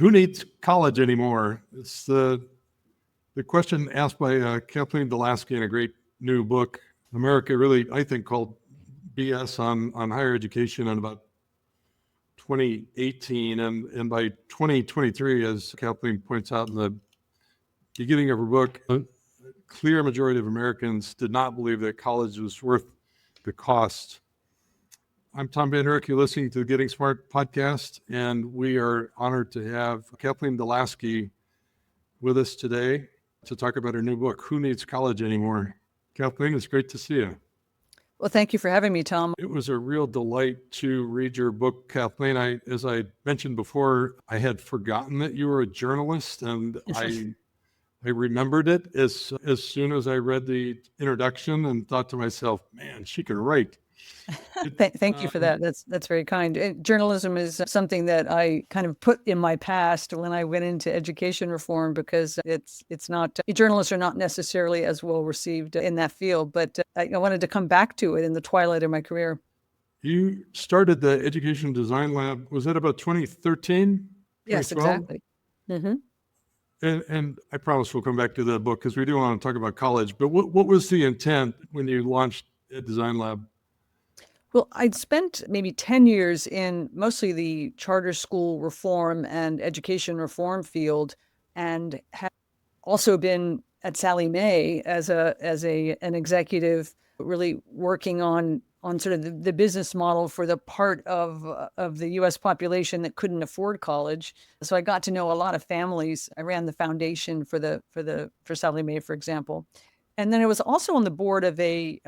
Who needs college anymore? It's the question asked by Kathleen deLaski in a great new book, America Really, I think, called BS on Higher Education in about 2018. And by 2023, as Kathleen points out in the beginning of her book, a clear majority of Americans did not believe that college was worth the cost. I'm Tom Vander Ark. You're listening to the Getting Smart podcast, and we are honored to have Kathleen deLaski with us today to talk about her new book, Who Needs College Anymore? Kathleen, it's great to see you. Well, thank you for having me, Tom. It was a real delight to read your book, Kathleen. As I mentioned before, I had forgotten that you were a journalist, and I remembered it as soon as I read the introduction and thought to myself, man, she can write. Thank you for that. That's very kind. Journalism is something that I kind of put in my past when I went into education reform, because it's not, journalists are not necessarily as well received in that field, but I wanted to come back to it in the twilight of my career. You started the Education Design Lab, was that about 2013? Yes, exactly. Mm-hmm. And I promise we'll come back to the book because we do want to talk about college, but what was the intent when you launched a design lab? Well, I'd spent maybe 10 years in mostly the charter school reform and education reform field, and had also been at Sallie Mae as an executive, really working on sort of the business model for the part of the U.S. population that couldn't afford college. So I got to know a lot of families. I ran the foundation for Sallie Mae, for example, and then I was also on the board of a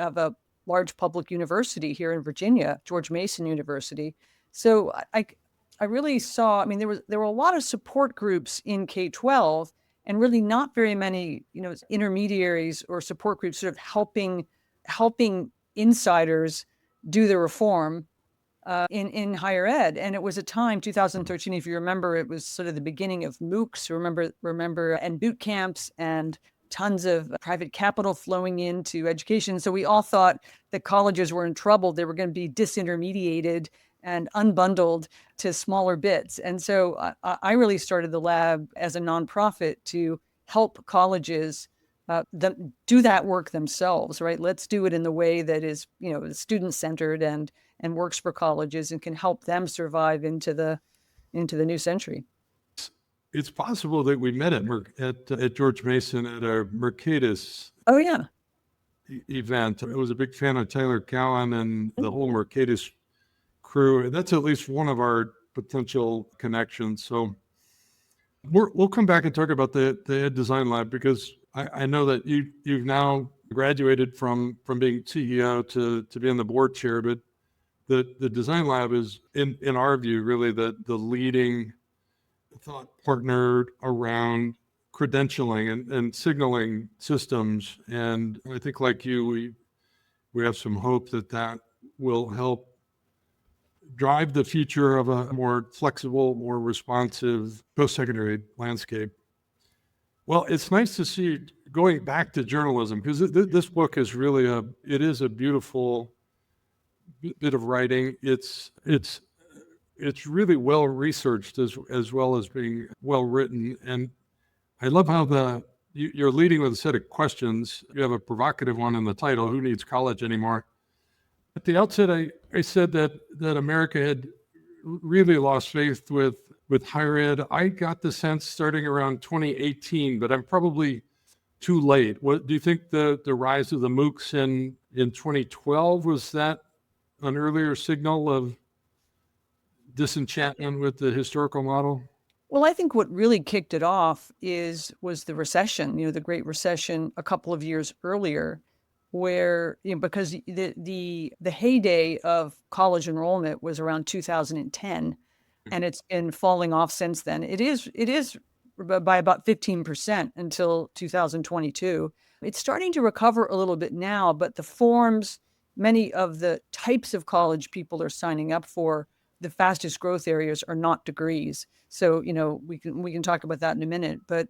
large public university here in Virginia, George Mason University. So I really saw, there were a lot of support groups in K-12, and really not very many, intermediaries or support groups sort of helping insiders do the reform in higher ed. And it was a time, 2013, if you remember, it was sort of the beginning of MOOCs, remember, and Bootcamps, and tons of private capital flowing into education. So we all thought that colleges were in trouble. They were going to be disintermediated and unbundled to smaller bits. And so I really started the lab as a nonprofit to help colleges do that work themselves, right? Let's do it in the way that is, student-centered and works for colleges and can help them survive into the new century. It's possible that we met at George Mason at a Mercatus event. I was a big fan of Tyler Cowan and the whole Mercatus crew. That's at least one of our potential connections. So we'll come back and talk about the Ed Design Lab, because I know that you've now graduated from being CEO to being the board chair, but the Design Lab is, in our view, really the leading thought partner around credentialing and signaling systems. And I think, like you, we have some hope that will help drive the future of a more flexible, more responsive post-secondary landscape. Well, it's nice to see, going back to journalism, because this book is really a beautiful bit of writing. It's really well researched as well as being well written. And I love how you're leading with a set of questions. You have a provocative one in the title, Who Needs College Anymore? At the outset, I said that America had really lost faith with higher ed. I got the sense starting around 2018, but I'm probably too late. What do you think the rise of the MOOCs in 2012, was that an earlier signal of disenchantment with the historical model? Well, I think what really kicked it off was the recession, the Great Recession a couple of years earlier, where, because the heyday of college enrollment was around 2010, and it's been falling off since then. It is by about 15% until 2022. It's starting to recover a little bit now, but the forms, many of the types of college people are signing up for, the fastest growth areas are not degrees. So, we can talk about that in a minute. But,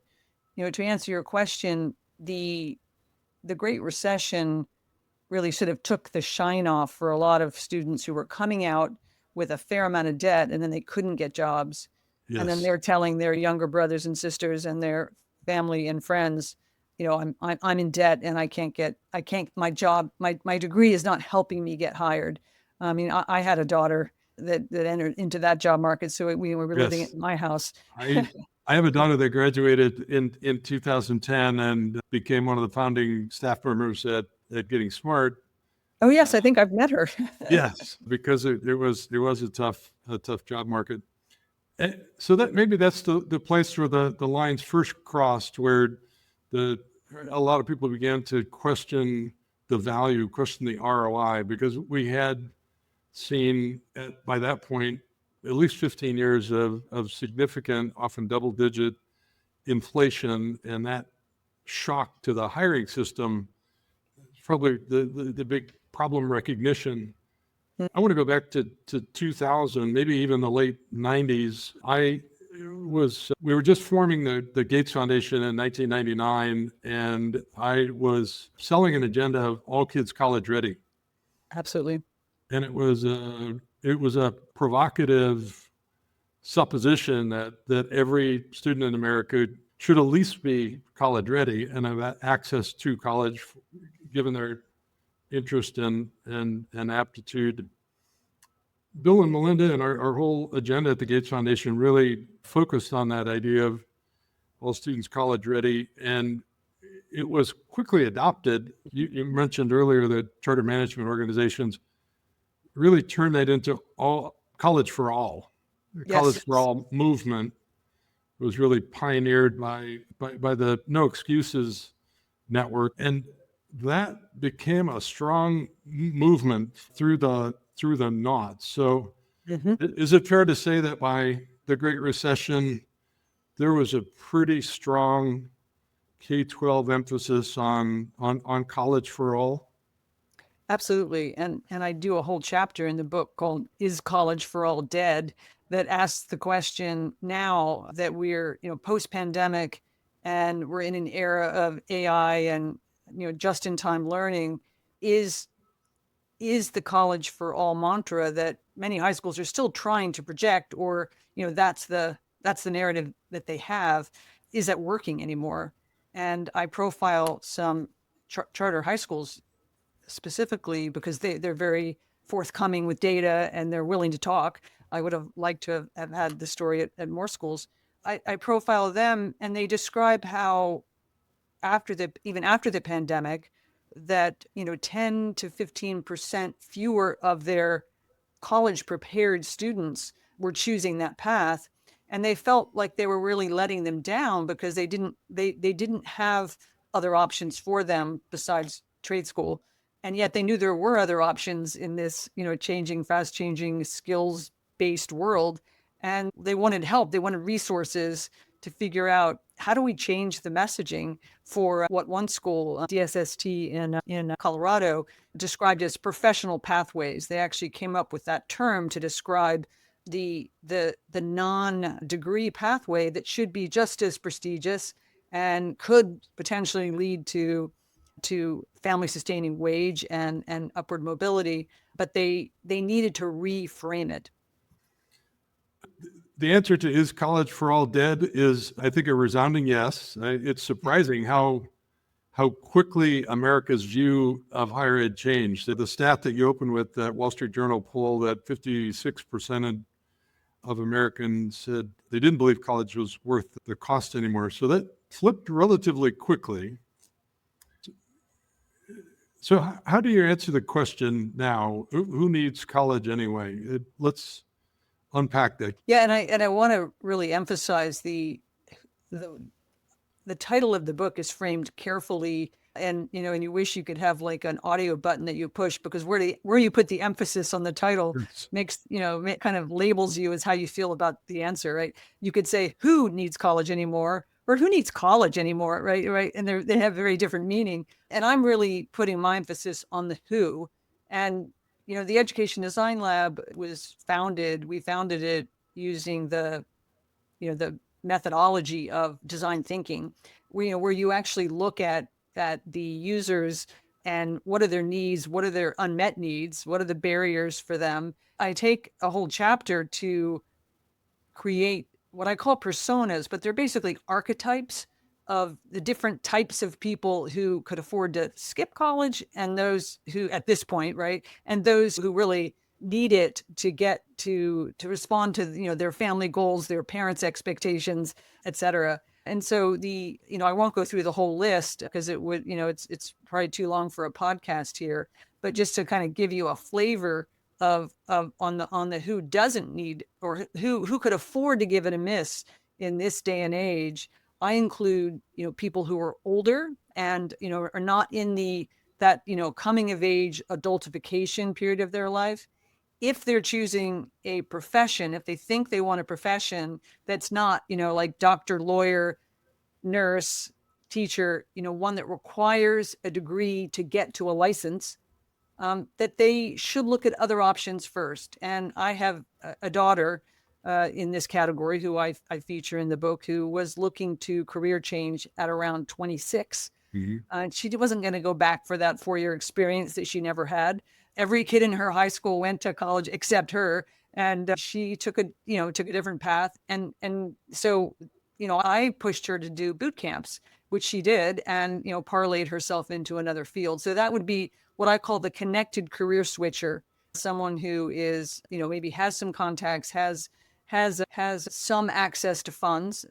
to answer your question, the Great Recession really sort of took the shine off for a lot of students who were coming out with a fair amount of debt, and then they couldn't get jobs. And then Yes. they're telling their younger brothers and sisters and their family and friends, I'm in debt and I can't, my job, my degree is not helping me get hired. I mean, I had a daughter that entered into that job market. So we were living Yes. at my house. I have a daughter that graduated in 2010 and became one of the founding staff members at Getting Smart. Oh yes, I think I've met her. Yes, because there was a tough job market. So that maybe that's the place where the lines first crossed, where a lot of people began to question the value, question the ROI, because we had seen by that point at least 15 years of significant, often double-digit inflation, and that shock to the hiring system is probably the big problem recognition. I want to go back to 2000, maybe even the late 90s. We were just forming the Gates Foundation in 1999, and I was selling an agenda of all kids college ready. Absolutely. And it was a provocative supposition that every student in America should at least be college ready and have access to college given their interest and aptitude. Bill and Melinda and our whole agenda at the Gates Foundation really focused on that idea of all students college ready, and it was quickly adopted. You mentioned earlier that charter management organizations really turned that into all college for all. The college Yes. for all movement was really pioneered by the No Excuses network, and that became a strong movement through the noughts. So Mhm. is it fair to say that by the Great Recession, there was a pretty strong K-12 emphasis on college for all? Absolutely. And I do a whole chapter in the book called Is College for All Dead, that asks the question, now that we're, post-pandemic and we're in an era of AI and, just-in-time learning, is the college for all mantra that many high schools are still trying to project, or, that's the narrative that they have, is that working anymore? And I profile some charter high schools specifically because they're very forthcoming with data and they're willing to talk. I would have liked to have had the story at more schools. I profile them and they describe how even after the pandemic, that 10 to 15% fewer of their college prepared students were choosing that path, and they felt like they were really letting them down because they didn't have other options for them besides trade school. And yet they knew there were other options in this fast changing skills based world, and they wanted help, they wanted resources to figure out, how do we change the messaging for what one school, DSST in Colorado, described as professional pathways. They actually came up with that term to describe the non-degree pathway that should be just as prestigious and could potentially lead to family sustaining wage and upward mobility, but they needed to reframe it. The answer to is college for all dead is, I think, a resounding yes. It's surprising how quickly America's view of higher ed changed. The stat that you opened with, that Wall Street Journal poll, that 56% of Americans said they didn't believe college was worth the cost anymore. So that flipped relatively quickly. So how do you answer the question now? Who needs college anyway? Let's unpack that. Yeah, and I want to really emphasize the title of the book is framed carefully, and and you wish you could have like an audio button that you push, because where you put the emphasis on the title Yes. makes kind of labels you as how you feel about the answer, right? You could say, who needs college anymore, or who needs college anymore, right? And they have very different meaning. And I'm really putting my emphasis on the who. And the Education Design Lab we founded it using the methodology of design thinking, where you actually look at the users and what are their needs, what are their unmet needs, what are the barriers for them. I take a whole chapter to create what I call personas, but they're basically archetypes of the different types of people who could afford to skip college and those who at this point, right? And those who really need it to get to respond to, their family goals, their parents' expectations, et cetera. And so I won't go through the whole list because it would, it's probably too long for a podcast here, but just to kind of give you a flavor of on the who doesn't need or who could afford to give it a miss in this day and age. I include, people who are older and, are not in that coming of age adultification period of their life. If they're choosing a profession, if they think they want a profession that's not, like doctor, lawyer, nurse, teacher, one that requires a degree to get to a license, that they should look at other options first. And I have a daughter in this category who I feature in the book who was looking to career change at around 26. She wasn't going to go back for that 4-year experience that she never had. Every kid in her high school went to college except her, and she took a different path. And so, I pushed her to do boot camps, which she did, and parlayed herself into another field. So that would be what I call the connected career switcher, someone who is, maybe has some contacts, has some access to funds,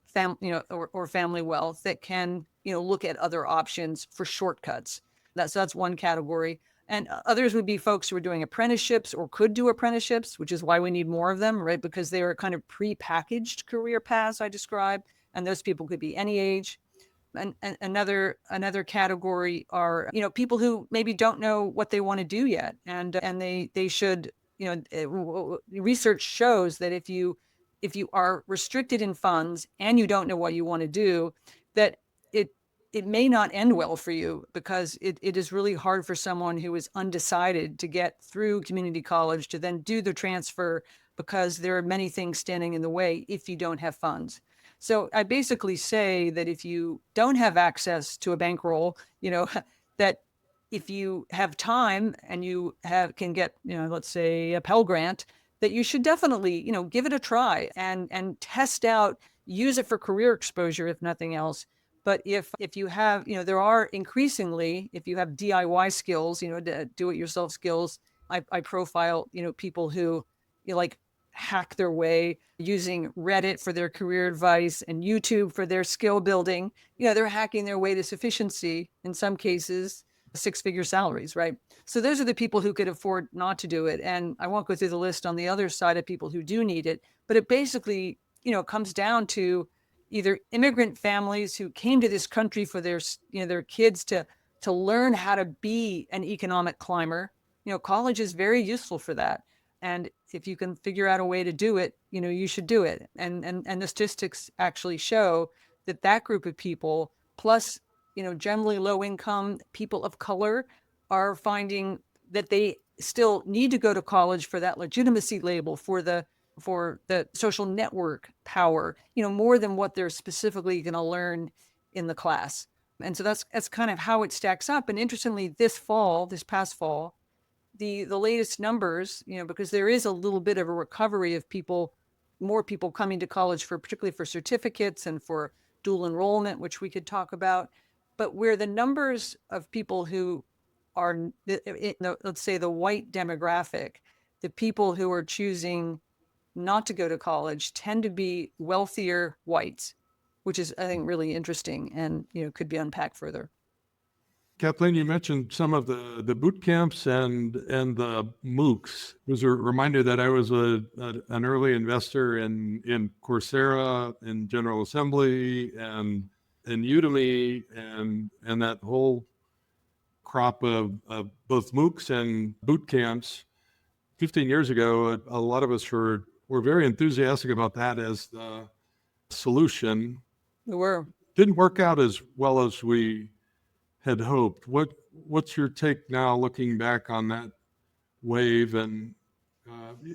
or family wealth that can, look at other options for shortcuts. That's one category. And others would be folks who are doing apprenticeships or could do apprenticeships, which is why we need more of them, right? Because they are kind of pre-packaged career paths I described. And those people could be any age. And another category are, people who maybe don't know what they want to do yet. And they should, research shows that if you are restricted in funds and you don't know what you want to do, that it may not end well for you, because it is really hard for someone who is undecided to get through community college to then do the transfer, because there are many things standing in the way if you don't have funds. So I basically say that if you don't have access to a bankroll, that if you have time and you can get, let's say a Pell Grant, that you should definitely, give it a try and test out, use it for career exposure, if nothing else. But if you have, there are increasingly, if you have DIY skills, do-it-yourself skills, I profile, people who, like hack their way using Reddit for their career advice and YouTube for their skill building. They're hacking their way to sufficiency, in some cases, 6-figure salaries, right? So those are the people who could afford not to do it. And I won't go through the list on the other side of people who do need it, but it basically, comes down to either immigrant families who came to this country for their kids to learn how to be an economic climber. College is very useful for that. And if you can figure out a way to do it, you should do it. And the statistics actually show that group of people, plus, generally low income people of color, are finding that they still need to go to college for that legitimacy label, for the social network power, more than what they're specifically going to learn in the class. And so that's kind of how it stacks up. And interestingly, this past fall, the latest numbers, because there is a little bit of a recovery of more people coming to college particularly for certificates and for dual enrollment, which we could talk about. But where the numbers of people who are, let's say the white demographic, the people who are choosing not to go to college tend to be wealthier whites, which is, I think, really interesting and, could be unpacked further. Kathleen, you mentioned some of the boot camps and the MOOCs. It was a reminder that I was an early investor in Coursera, in General Assembly, and in Udemy, and that whole crop of both MOOCs and boot camps. 15 years ago, a lot of us were very enthusiastic about that as the solution. We were. Didn't work out as well as we had hoped. What's your take now, looking back on that wave? And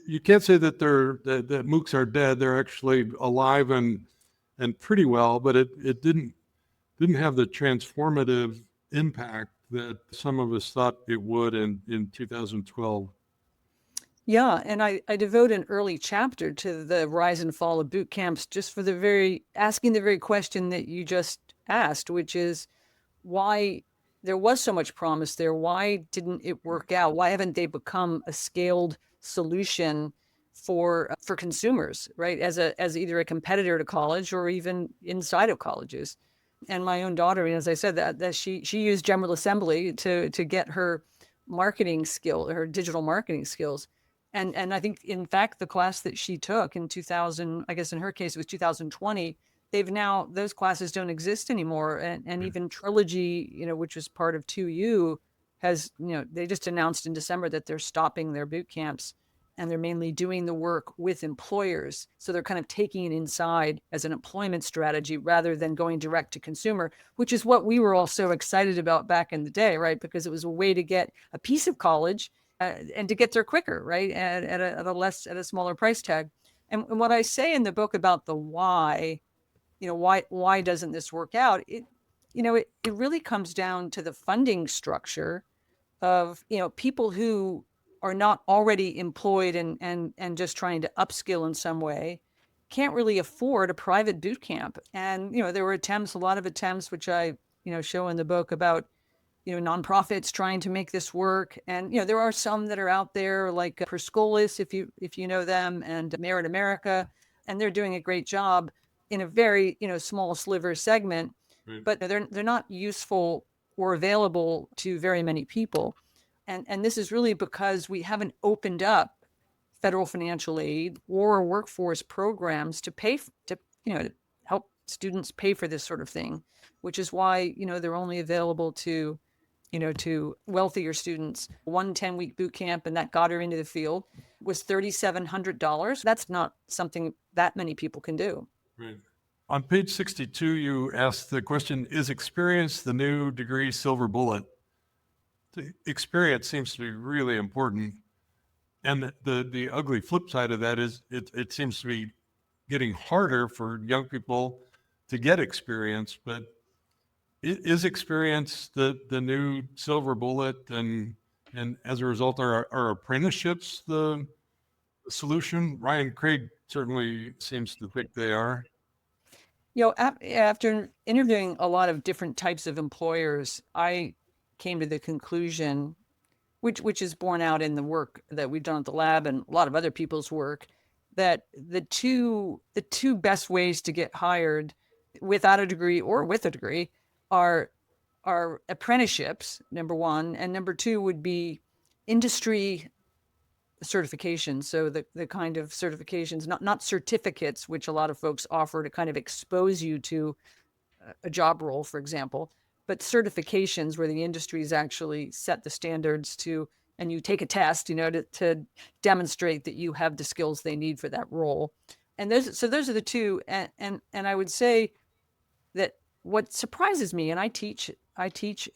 you can't say that that MOOCs are dead. They're actually alive and pretty well, but it didn't have the transformative impact that some of us thought it would in 2012. Yeah, and I devote an early chapter to the rise and fall of boot camps just for asking the very question that you just asked, which is why there was so much promise there. Why didn't it work out? Why haven't they become a scaled solution for consumers, right? As either a competitor to college or even inside of colleges. And my own daughter, as I said, that she used General Assembly to get her her digital marketing skills. And I think, in fact, the class that she took in 2000, I guess in her case it was 2020, those classes don't exist anymore. And even Trilogy, which was part of 2U, they just announced in December that they're stopping their boot camps, and they're mainly doing the work with employers. So they're kind of taking it inside as an employment strategy rather than going direct to consumer, which is what we were all so excited about back in the day, right? Because it was a way to get a piece of college and to get there quicker, right? At a smaller price tag. And what I say in the book about the why, why doesn't this work out? It really comes down to the funding structure of, people who are not already employed and just trying to upskill in some way can't really afford a private boot camp. And, there were a lot of attempts, which I, show in the book about, nonprofits trying to make this work. And, there are some that are out there like Perscolis, if you know them, and Merit America, and they're doing a great job in a very, small sliver segment, Right. but they're not useful or available to very many people. And this is really because we haven't opened up federal financial aid or workforce programs to to help students pay for this sort of thing, which is why, they're only available to wealthier students. One 10-week boot camp, and that got her into the field, was $3,700. That's not something that many people can do. Right. On page 62, you asked the question, is experience the new degree silver bullet? The experience seems to be really important. And the ugly flip side of that is it seems to be getting harder for young people to get experience. But is experience the new silver bullet? And as a result, are apprenticeships the solution? Ryan Craig certainly seems to think they are. After interviewing a lot of different types of employers, I came to the conclusion, which is borne out in the work that we've done at the lab and a lot of other people's work, that the two best ways to get hired without a degree or with a degree are apprenticeships, number one, and number two would be industry certifications. So the kind of certifications, not certificates, which a lot of folks offer to kind of expose you to a job role, for example, but certifications where the industries actually set the standards and you take a test, to demonstrate that you have the skills they need for that role. And those are the two. And I would say that what surprises me, and I teach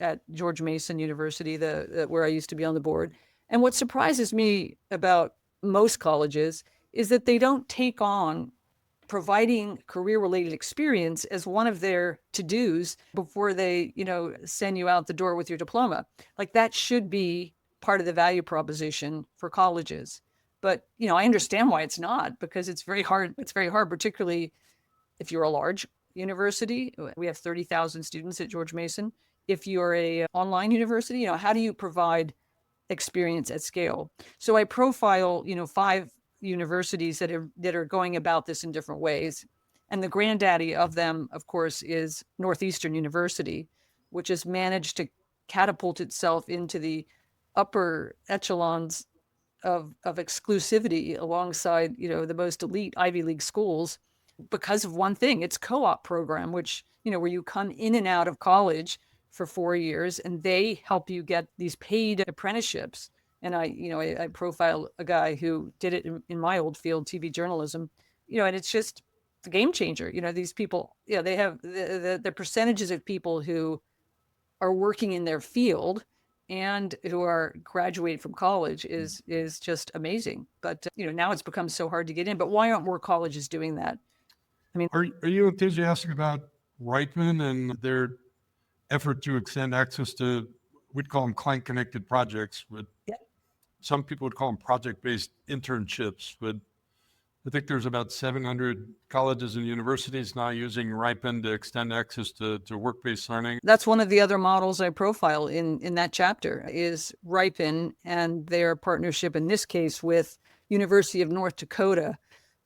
at George Mason University, where I used to be on the board. And what surprises me about most colleges is that they don't take on providing career-related experience as one of their to-dos before they, send you out the door with your diploma. Like, that should be part of the value proposition for colleges. But, I understand why it's not, because it's very hard. It's very hard, particularly if you're a large university. We have 30,000 students at George Mason. If you're a online university, how do you provide experience at scale? So I profile, 5 universities that are going about this in different ways. And the granddaddy of them, of course, is Northeastern University, which has managed to catapult itself into the upper echelons of exclusivity alongside, the most elite Ivy League schools because of one thing, its co-op program, which, where you come in and out of college for 4 years and they help you get these paid apprenticeships. And I profile a guy who did it in my old field, TV journalism, and it's just a game changer. These people, they have the percentages of people who are working in their field and who are graduating from college is just amazing. But, now it's become so hard to get in. But why aren't more colleges doing that? I mean, Are you enthusiastic about Reitman and their effort to extend access to, we'd call them client-connected projects, but Yeah. some people would call them project-based internships, but I think there's about 700 colleges and universities now using Ripen to extend access to work-based learning. That's one of the other models I profile in that chapter is Ripen and their partnership, in this case, with University of North Dakota,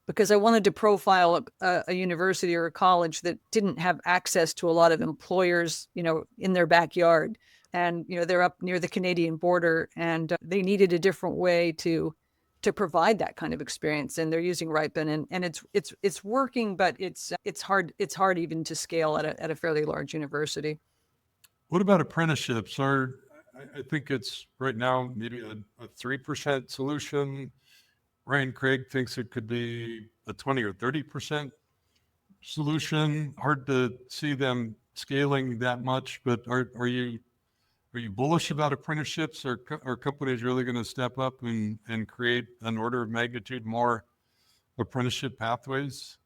because I wanted to profile a university or a college that didn't have access to a lot of employers, in their backyard. And, they're up near the Canadian border, and they needed a different way to provide that kind of experience. And they're using Ripen, and it's working, but it's hard even to scale at a fairly large university. What about apprenticeships? I think it's right now maybe a 3% solution. Ryan Craig thinks it could be a 20 or 30% solution. Hard to see them scaling that much, but are you bullish about apprenticeships? Are companies really going to step up and create an order of magnitude more apprenticeship pathways?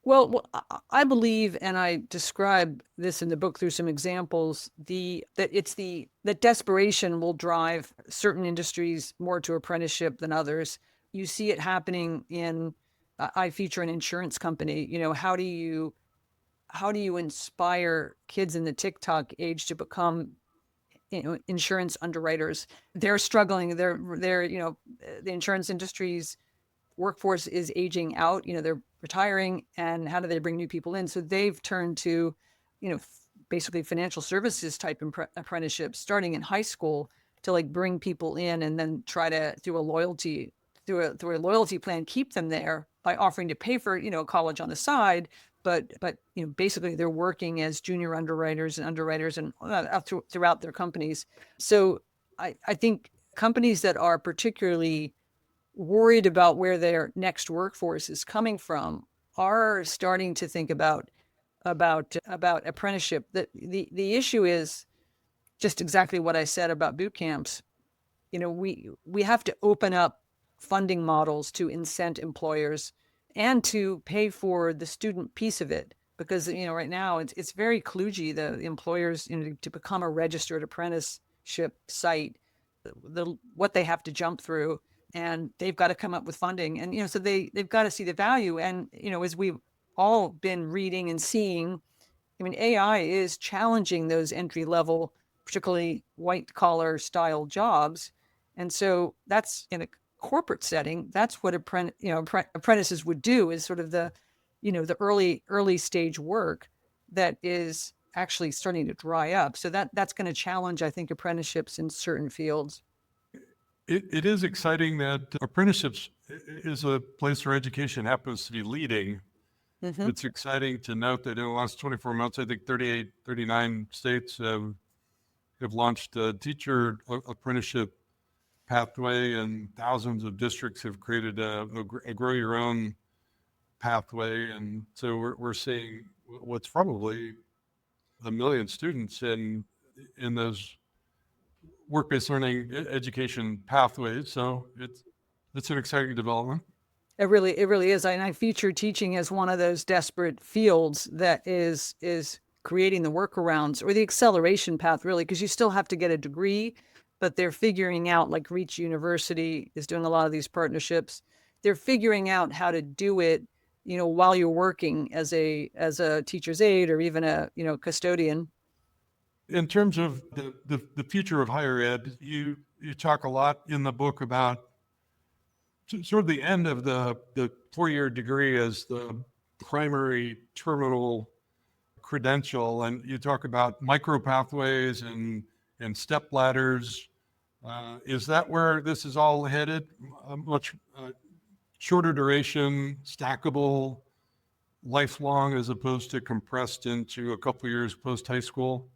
Well, I believe, and I describe this in the book through some examples, that desperation will drive certain industries more to apprenticeship than others. You see it happening I feature an insurance company. How do you inspire kids in the TikTok age to become insurance underwriters? They're struggling. They're the insurance industry's workforce is aging out. They're retiring, and how do they bring new people in? So they've turned to, basically financial services type apprenticeships starting in high school to bring people in, and then try to through a loyalty plan keep them there by offering to pay for college on the side. But basically they're working as junior underwriters and throughout their companies. So I think companies that are particularly worried about where their next workforce is coming from are starting to think about apprenticeship. The issue is just exactly what I said about boot camps. We have to open up funding models to incent employers and to pay for the student piece of it, because right now it's very kludgy, the employers to become a registered apprenticeship site, what they have to jump through, and they've got to come up with funding, and so they've got to see the value. And as we've all been reading and seeing, AI is challenging those entry level, particularly white collar style jobs. And so that's in a corporate setting. That's what apprentices would do, is sort of the early stage work that is actually starting to dry up. So that's going to challenge, I think, apprenticeships in certain fields. It is exciting that apprenticeships is a place where education happens to be leading. Mm-hmm. It's exciting to note that in the last 24 months, I think 39 states have launched a teacher apprenticeship pathway, and thousands of districts have created a grow your own pathway. And so we're seeing what's probably 1 million students in those work-based learning education pathways. So it's an exciting development. It really is. And I feature teaching as one of those desperate fields that is creating the workarounds or the acceleration path, really, because you still have to get a degree, but they're figuring out, like Reach University is doing a lot of these partnerships. They're figuring out how to do it, while you're working as a teacher's aide or even a, custodian. In terms of the future of higher ed, you talk a lot in the book about sort of the end of the 4-year degree as the primary terminal credential, and you talk about micro pathways and step ladders. Is that where this is all headed? Much shorter duration, stackable, lifelong, as opposed to compressed into a couple of years post high school?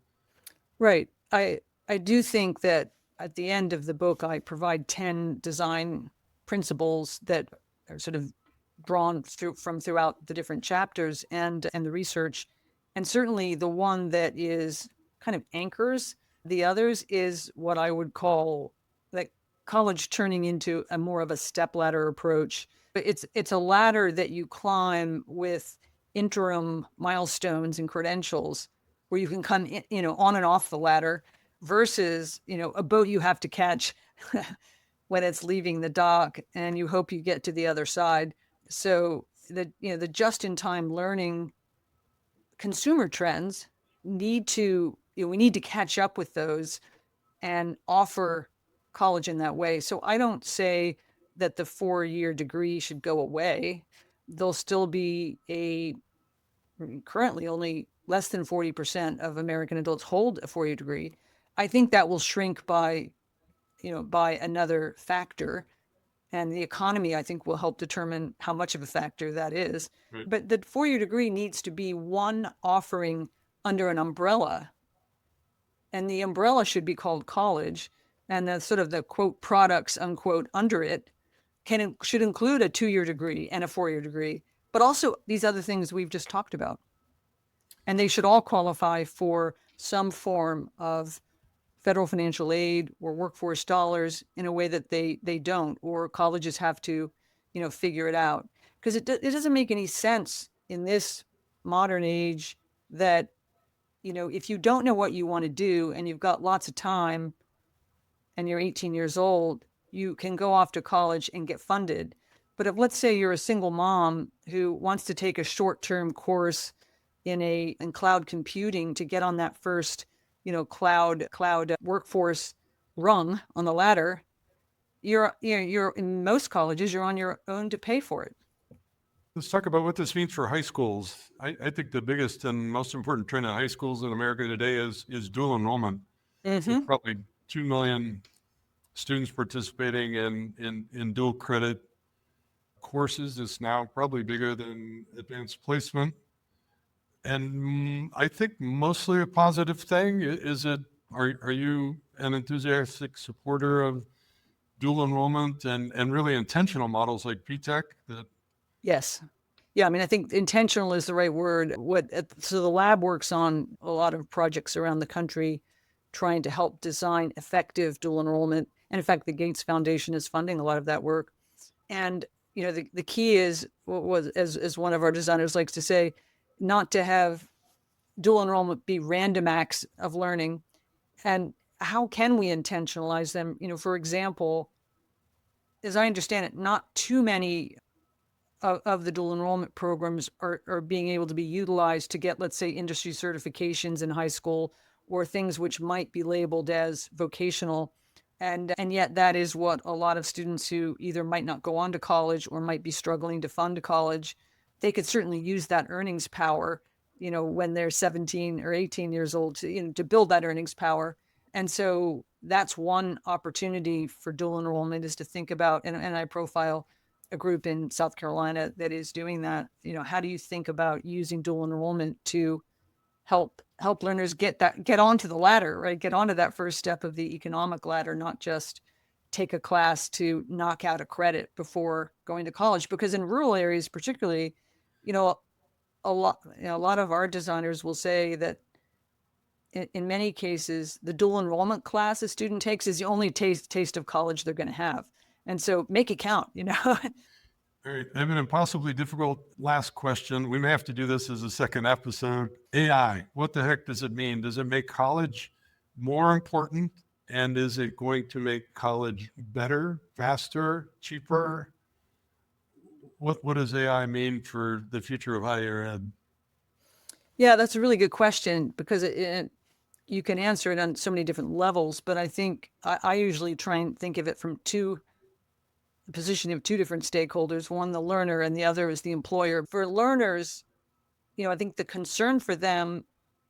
Right. I do think that at the end of the book, I provide 10 design principles that are sort of drawn throughout the different chapters and the research. And certainly the one that is kind of anchors the others is what I would call like college turning into a more of a stepladder approach. It's a ladder that you climb with interim milestones and credentials where you can come in, on and off the ladder, versus, a boat you have to catch when it's leaving the dock, and you hope you get to the other side. So the just-in-time learning consumer trends need to, we need to catch up with those and offer college in that way. So I don't say that the 4-year degree should go away. There'll still be currently only less than 40% of American adults hold a 4-year degree. I think that will shrink by another factor. And the economy, I think, will help determine how much of a factor that is. Right. But the 4-year degree needs to be one offering under an umbrella. And the umbrella should be called college. And the sort of the quote products, unquote, under it should include a 2-year degree and a 4-year degree, but also these other things we've just talked about. And they should all qualify for some form of federal financial aid or workforce dollars in a way that they don't, or colleges have to, figure it out. Because it doesn't make any sense in this modern age that, if you don't know what you want to do and you've got lots of time and you're 18 years old, you can go off to college and get funded. But if, let's say, you're a single mom who wants to take a short-term course in cloud computing to get on that first, cloud workforce rung on the ladder, you're in most colleges, you're on your own to pay for it. Let's talk about what this means for high schools. I think the biggest and most important trend in high schools in America today is dual enrollment. Mm-hmm. There's probably 2 million students participating in dual credit courses. It's now probably bigger than advanced placement. And I think mostly a positive thing. Are you an enthusiastic supporter of dual enrollment and really intentional models like PTech that? Yes. Yeah, I mean, I think intentional is the right word. So the lab works on a lot of projects around the country trying to help design effective dual enrollment. And in fact, the Gates Foundation is funding a lot of that work. And, the key is, as one of our designers likes to say, not to have dual enrollment be random acts of learning. And how can we intentionalize them? For example, as I understand it, not too many of the dual enrollment programs are being able to be utilized to get, let's say, industry certifications in high school, or things which might be labeled as vocational. And yet that is what a lot of students who either might not go on to college or might be struggling to fund college, they could certainly use that earnings power, when they're 17 or 18 years old to build that earnings power. And so that's one opportunity for dual enrollment, is to think about, and I profile a group in South Carolina that is doing that. How do you think about using dual enrollment to help learners get onto the ladder, right? Get onto that first step of the economic ladder, not just take a class to knock out a credit before going to college. Because in rural areas, particularly, a lot of our designers will say that in many cases, the dual enrollment class a student takes is the only taste of college they're going to have. And so make it count, All right, I have an impossibly difficult last question. We may have to do this as a second episode. AI, what the heck does it mean? Does it make college more important? And is it going to make college better, faster, cheaper? What does AI mean for the future of higher ed? Yeah, that's a really good question, because you can answer it on so many different levels. But I think I usually try and think of it from the position of two different stakeholders, one the learner and the other is the employer. For learners, I think the concern for them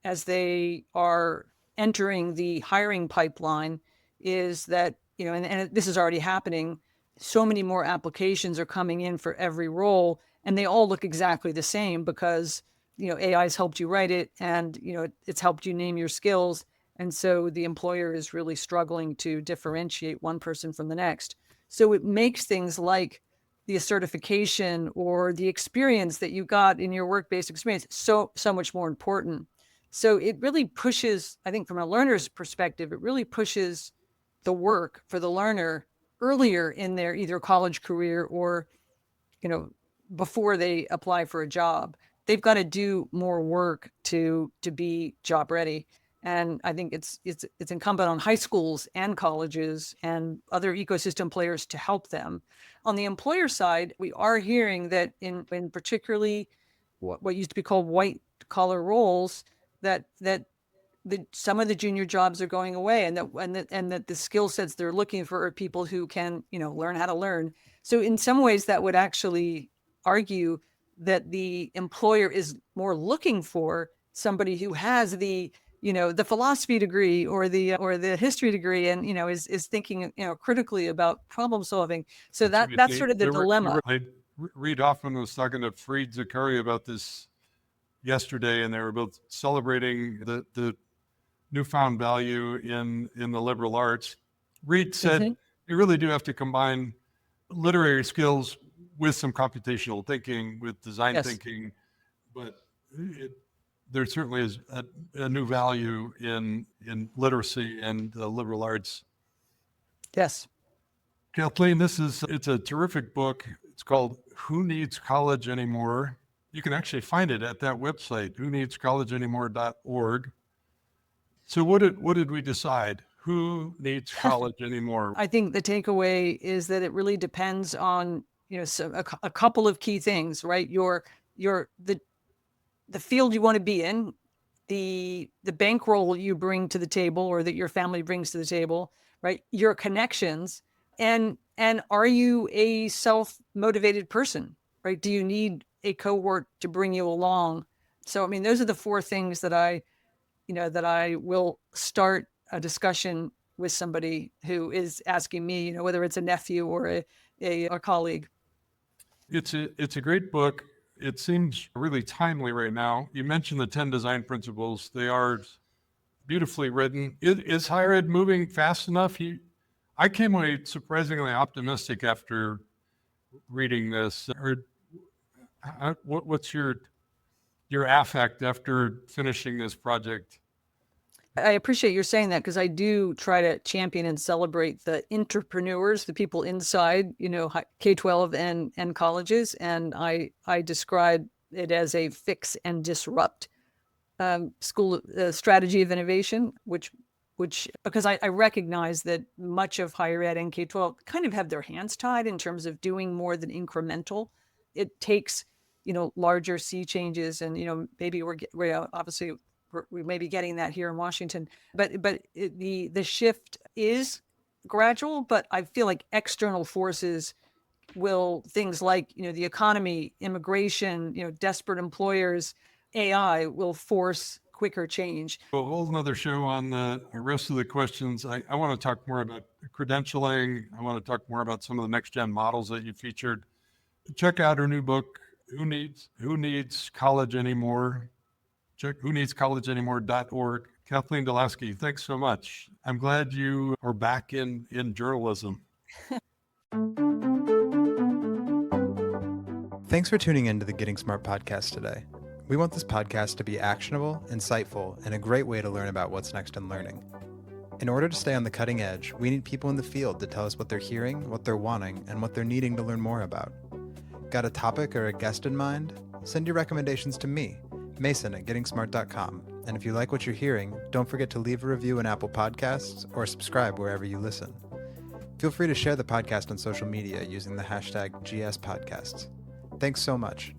as they are entering the hiring pipeline is that, and this is already happening, so many more applications are coming in for every role, and they all look exactly the same because, AI's helped you write it, and, it's helped you name your skills. And so the employer is really struggling to differentiate one person from the next. So it makes things like the certification or the experience that you got in your work-based experience so much more important. So it really pushes, I think from a learner's perspective, it really pushes the work for the learner earlier in their either college career or, before they apply for a job. They've got to do more work to be job ready. And I think it's incumbent on high schools and colleges and other ecosystem players to help them. On the employer side, we are hearing that in particularly what used to be called white collar roles, that some of the junior jobs are going away, and that the skill sets they're looking for are people who can, learn how to learn. So in some ways that would actually argue that the employer is more looking for somebody who has the philosophy degree or the history degree, and is thinking critically about problem solving. So that's sort of the dilemma. Reid Hoffman was talking to Fareed Zakaria about this yesterday, and they were both celebrating the newfound value in the liberal arts. Reid said you really do have to combine literary skills with some computational thinking, with design thinking, but there certainly is a new value in literacy and the liberal arts. Yes. Kathleen, it's a terrific book. It's called Who Needs College Anymore? You can actually find it at that website, whoneedscollegeanymore.org. So what did we decide? Who needs college anymore? I think the takeaway is that it really depends on, a couple of key things, right? The field you want to be in, the bankroll you bring to the table, or that your family brings to the table, right? Your connections, and are you a self-motivated person, right? Do you need a cohort to bring you along? So, I mean, those are the four things that I will start a discussion with somebody who is asking me, whether it's a nephew or a colleague. It's a great book. It seems really timely right now. You mentioned the 10 design principles. They are beautifully written. Is higher ed moving fast enough? I came away surprisingly optimistic after reading this. What's your affect after finishing this project? I appreciate you saying that, because I do try to champion and celebrate the entrepreneurs, the people inside, K-12 and colleges. And I describe it as a fix and disrupt school strategy of innovation, which because I recognize that much of higher ed and K-12 kind of have their hands tied in terms of doing more than incremental. It takes, larger sea changes, and, maybe we're obviously we may be getting that here in Washington, but the shift is gradual. But I feel like external forces things like, the economy, immigration, desperate employers, AI will force quicker change. We'll hold another show on the rest of the questions. I want to talk more about credentialing. I want to talk more about some of the next gen models that you featured. Check out her new book, Who Needs College Anymore? Check whoneedscollegeanymore.org. Kathleen deLaski, thanks so much. I'm glad you are back in journalism. Thanks for tuning in to the Getting Smart podcast today. We want this podcast to be actionable, insightful, and a great way to learn about what's next in learning. In order to stay on the cutting edge, we need people in the field to tell us what they're hearing, what they're wanting, and what they're needing to learn more about. Got a topic or a guest in mind? Send your recommendations to me, Mason at gettingsmart.com. And if you like what you're hearing, don't forget to leave a review in Apple Podcasts or subscribe wherever you listen. Feel free to share the podcast on social media using the hashtag GSPodcasts. Thanks so much.